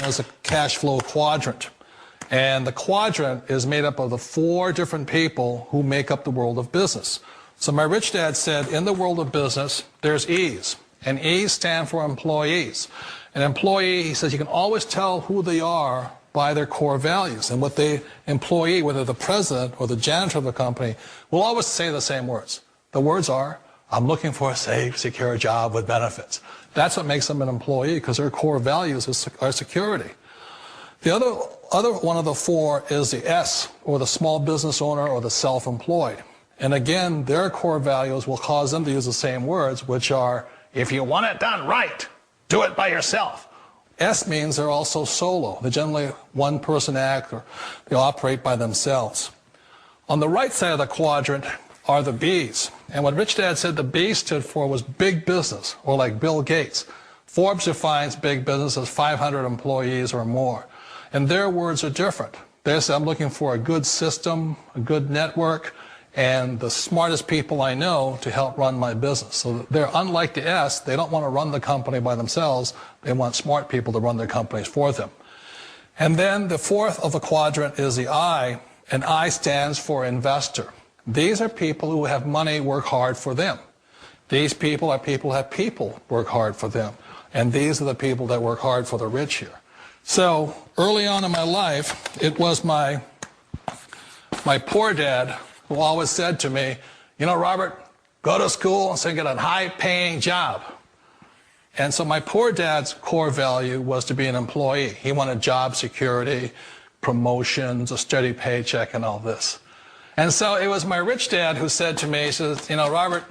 is a cash flow quadrant. And the quadrant is made up of the 4 different people who make up the world of business. So my rich dad said, in the world of business, there's E's. And E's stand for employees. An employee, he says, you can always tell who they are by their core values. And what the employee, whether the president or the janitor of the company, will always say the same words. The words are, I'm looking for a safe, secure job with benefits. That's what makes them an employee, because their core values are security. The other one of the 4 is the S, or the small business owner or the self-employed. And again, their core values will cause them to use the same words, which are, if you want it done right, do it by yourself. S means they're also solo. They're generally one-person act, or they operate by themselves. On the right side of the quadrant are the B's. And what Rich Dad said the B stood for was big business, or like Bill Gates. Forbes defines big business as 500 employees or more. And their words are different. They say, I'm looking for a good system, a good network, and the smartest people I know to help run my business. So they're unlike the S. They don't want to run the company by themselves. They want smart people to run their companies for them. And then the 4th of the quadrant is the I, and I stands for investor. These are people who have money work hard for them. These people are people who have people work hard for them. And these are the people that work hard for the rich here. So early on in my life, it was my poor dad who always said to me, you know, Robert, go to school and so get a high-paying job. And so my poor dad's core value was to be an employee. He wanted job security, promotions, a steady paycheck, and all this. And so it was my rich dad who said to me, he says, you know, Robert,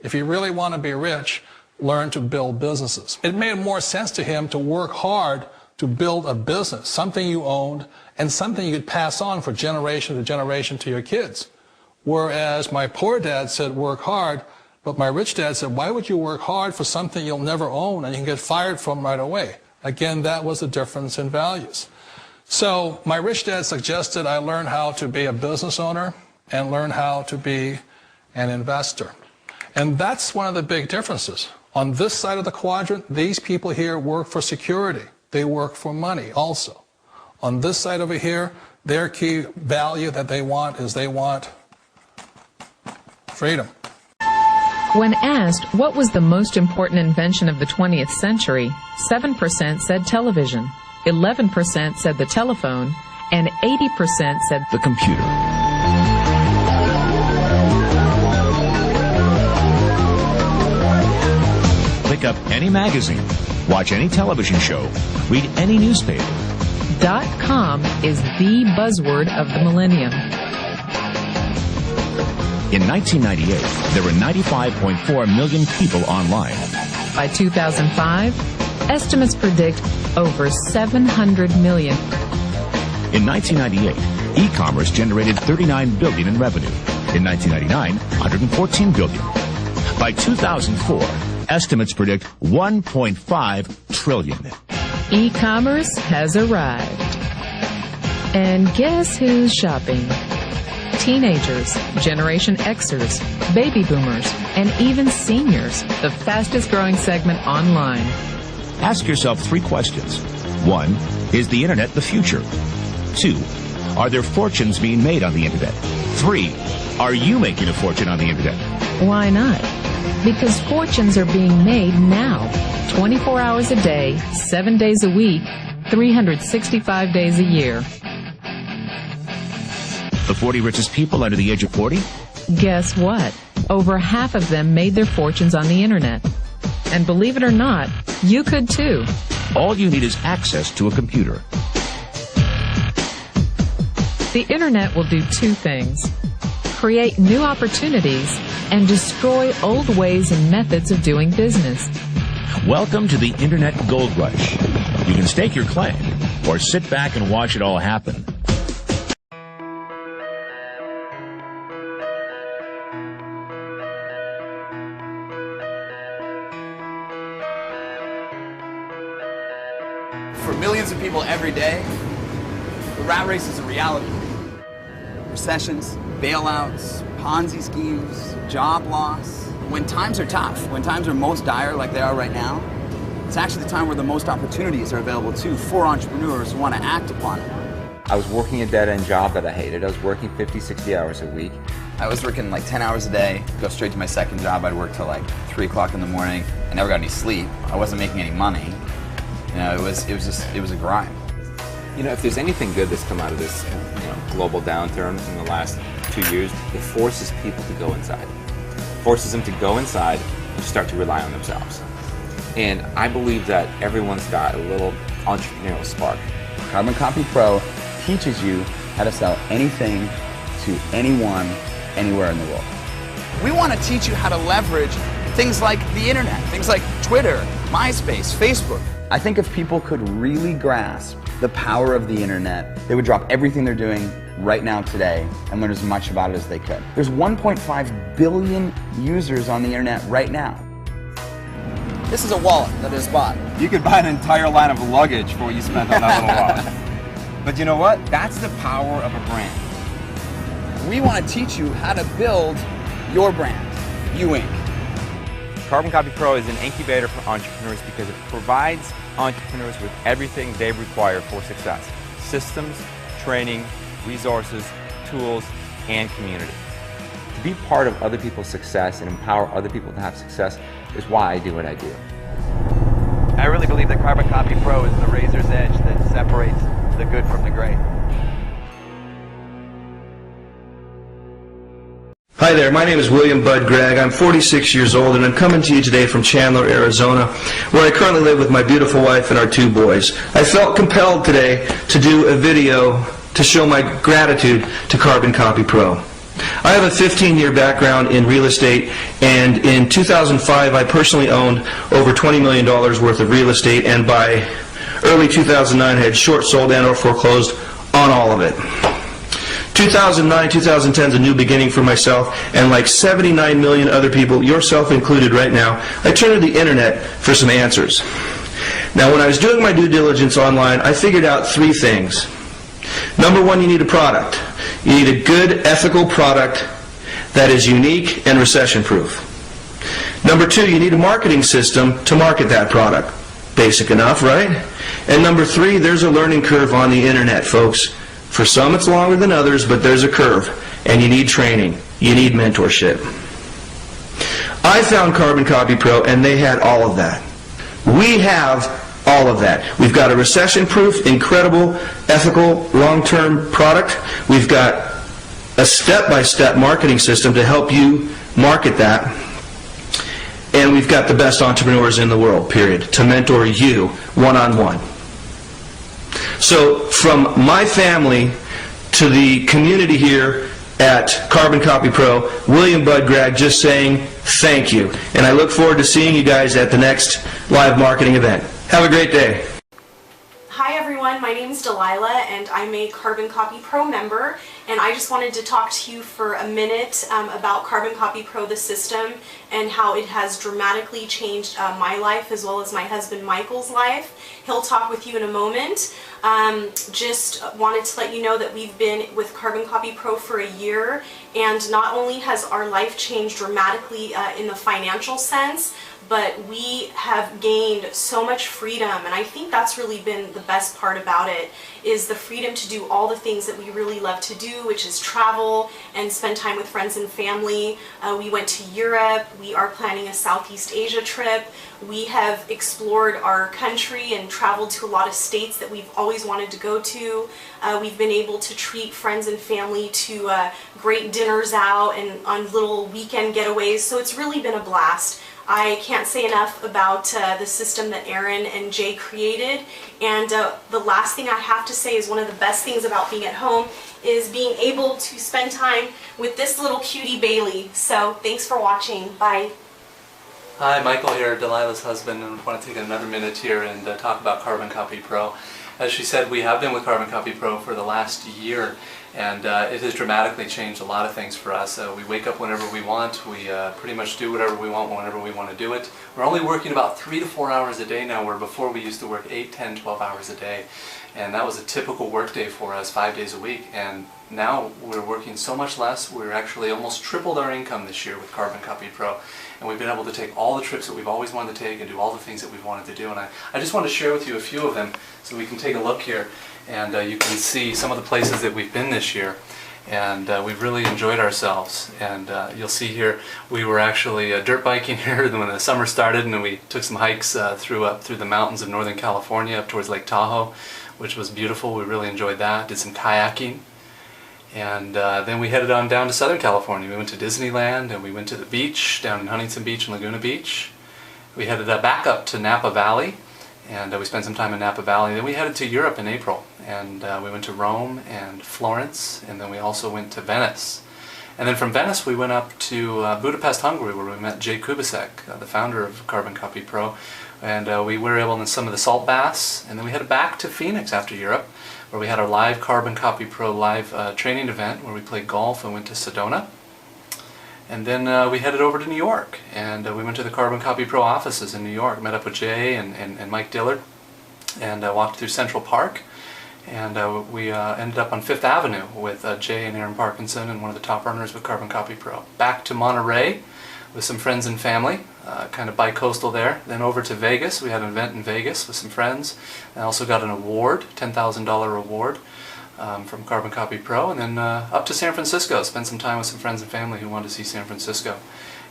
if you really want to be rich, learn to build businesses. It made more sense to him to work hard to build a business, something you owned, and something you could pass on for generation to generation to your kids. Whereas my poor dad said work hard, but my rich dad said, why would you work hard for something you'll never own and you can get fired from right away? Again, that was the difference in values. So my rich dad suggested I learn how to be a business owner and learn how to be an investor. And that's one of the big differences. On this side of the quadrant, these people here work for security. They work for money also. On this side over here, their key value that they want is they want freedom. When asked what was the most important invention of the 20th century, 7% said television, 11% said the telephone, and 80% said the computer. Pick up any magazine, watch any television show, read any newspaper. .com is the buzzword of the millennium. In 1998, there were 95.4 million people online. By 2005, estimates predict over 700 million. In 1998, e-commerce generated $39 billion in revenue. In 1999, $114 billion. By 2004, estimates predict $1.5 trillion. E-commerce has arrived. And guess who's shopping? Teenagers, Generation Xers, baby boomers, and even seniors, the fastest growing segment online. Ask yourself 3 questions. 1, is the internet the future? 2, are there fortunes being made on the internet? 3, are you making a fortune on the internet? Why not? Because fortunes are being made now, 24 hours a day, 7 days a week, 365 days a year. The 40 richest people under the age of 40? Guess what? Over half of them made their fortunes on the internet. And believe it or not, you could too. All you need is access to a computer. The internet will do 2 things: create new opportunities and destroy old ways and methods of doing business. Welcome to the Internet Gold Rush. You can stake your claim or sit back and watch it all happen. For millions of people every day, the rat race is a reality. Recessions, bailouts, Ponzi schemes, job loss. When times are tough, when times are most dire like they are right now, It's actually the time where the most opportunities are available too for entrepreneurs who want to act upon it. I was working a dead-end job that I hated. I was working 50, 60 hours a week. I was working like 10 hours a day, go straight to my second job. I'd work till like 3 o'clock in the morning. I never got any sleep. I wasn't making any money. You know, it was a grind. You know, if there's anything good that's come out of this global downturn in the last 2 years, it forces people to go inside. It forces them to go inside and start to rely on themselves. And I believe that everyone's got a little entrepreneurial spark. Carbon Copy Pro teaches you how to sell anything to anyone, anywhere in the world. We want to teach you how to leverage things like the internet, things like Twitter, MySpace, Facebook. I think if people could really grasp the power of the internet, they would drop everything they're doing right now today and learn as much about it as they could. There's 1.5 billion users on the internet right now. This is a wallet that is bought. You could buy an entire line of luggage for what you spent on that little wallet. But you know what? That's the power of a brand. We want to teach you how to build your brand, You Inc. Carbon Copy Pro is an incubator for entrepreneurs because it provides entrepreneurs with everything they require for success. Systems, training, resources, tools, and community. To be part of other people's success and empower other people to have success is why I do what I do. I really believe that Carbon Copy Pro is the razor's edge that separates the good from the great. Hi there, my name is William Bud Gregg. I'm 46 years old and I'm coming to you today from Chandler, Arizona, where I currently live with my beautiful wife and our 2 boys. I felt compelled today to do a video to show my gratitude to Carbon Copy Pro. I have a 15-year background in real estate, and in 2005 I personally owned over $20 million worth of real estate, and by early 2009 I had short sold and or foreclosed on all of it. 2009, 2010 is a new beginning for myself, and like 79 million other people, yourself included right now, I turned to the internet for some answers. Now, when I was doing my due diligence online, I figured out 3 things. Number 1, you need a product. You need a good, ethical product that is unique and recession-proof. Number 2, you need a marketing system to market that product. Basic enough, right? And number 3, there's a learning curve on the internet, folks. For some it's longer than others, but there's a curve, and you need training. You need mentorship. I found Carbon Copy Pro, and they had all of that. We have all of that. We've got a recession-proof, incredible, ethical, long-term product. We've got a step-by-step marketing system to help you market that. And we've got the best entrepreneurs in the world, period, to mentor you one-on-one. So from my family to the community here at Carbon Copy Pro, William Bud Gregg just saying thank you. And I look forward to seeing you guys at the next live marketing event. Have a great day. Hi everyone, my name is Delilah and I'm a Carbon Copy Pro member, and I just wanted to talk to you for a minute about Carbon Copy Pro, the system, and how it has dramatically changed my life as well as my husband Michael's life. He'll talk with you in a moment. Just wanted to let you know that we've been with Carbon Copy Pro for a year, and not only has our life changed dramatically in the financial sense, but we have gained so much freedom, and I think that's really been the best part about it, is the freedom to do all the things that we really love to do, which is travel and spend time with friends and family. We went to Europe. We are planning a Southeast Asia trip. We have explored our country and traveled to a lot of states that we've always wanted to go to. We've been able to treat friends and family to great dinners out and on little weekend getaways, so it's really been a blast. I can't say enough about the system that Aaron and Jay created, and the last thing I have to say is one of the best things about being at home is being able to spend time with this little cutie Bailey. So thanks for watching. Bye. Hi, Michael here, Delilah's husband, and I want to take another minute here and talk about Carbon Copy Pro. As she said, we have been with Carbon Copy Pro for the last year, and it has dramatically changed a lot of things for us. We wake up whenever we want, we pretty much do whatever we want whenever we want to do it. We're only working about 3 to 4 hours a day now, where before we used to work 8, 10, 12 hours a day. And that was a typical work day for us, 5 days a week. And now we're working so much less, we're actually almost tripled our income this year with Carbon Copy Pro. And we've been able to take all the trips that we've always wanted to take and do all the things that we've wanted to do. And I just want to share with you a few of them so we can take a look here. And you can see some of the places that we've been this year. And we've really enjoyed ourselves. And you'll see here, we were actually dirt biking here when the summer started, and then we took some hikes through the mountains of Northern California up towards Lake Tahoe, which was beautiful. We really enjoyed that. Did some kayaking. And then we headed on down to Southern California. We went to Disneyland, and we went to the beach down in Huntington Beach and Laguna Beach. We headed back up to Napa Valley, and we spent some time in Napa Valley. Then we headed to Europe in April, and we went to Rome and Florence, and then we also went to Venice. And then from Venice we went up to Budapest, Hungary, where we met Jay Kubasek, the founder of Carbon Copy Pro, and we were able in some of the salt baths. And then we headed back to Phoenix after Europe, where we had our live Carbon Copy Pro live training event, where we played golf and went to Sedona. And then we headed over to New York, and we went to the Carbon Copy Pro offices in New York, met up with Jay and Mike Dillard, and walked through Central Park. And we ended up on 5th Avenue with Jay and Aaron Parkinson, and one of the top earners with Carbon Copy Pro. Back to Monterey with some friends and family, kind of bi-coastal there. Then over to Vegas. We had an event in Vegas with some friends. I also got an award, $10,000 award from Carbon Copy Pro. And then up to San Francisco, spent some time with some friends and family who wanted to see San Francisco.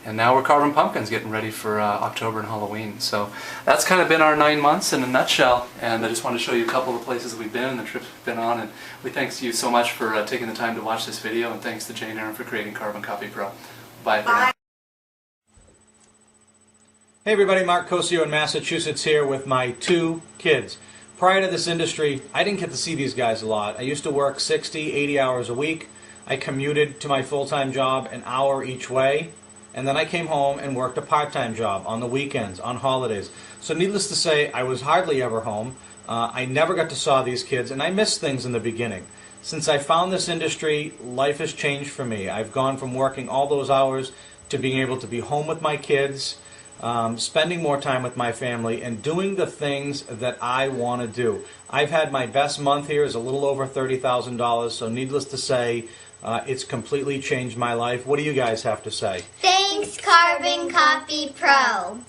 And now we're Carbon Pumpkins, getting ready for October and Halloween. So that's kind of been our 9 months in a nutshell. And I just want to show you a couple of the places we've been and the trips we've been on. And we thank you so much for taking the time to watch this video. And thanks to Jay and Aaron for creating Carbon Copy Pro. Bye for now. Hey everybody, Mark Cosio in Massachusetts here with my 2 kids. Prior to this industry, I didn't get to see these guys a lot. I used to work 60, 80 hours a week. I commuted to my full-time job an hour each way. And then I came home and worked a part-time job on the weekends, on holidays. So needless to say, I was hardly ever home. I never got to saw these kids, and I missed things in the beginning. Since I found this industry, life has changed for me. I've gone from working all those hours to being able to be home with my kids, spending more time with my family, and doing the things that I want to do. I've had my best month here is a little over $30,000, so needless to say, it's completely changed my life. What do you guys have to say? Thanks, Carbon Copy Pro.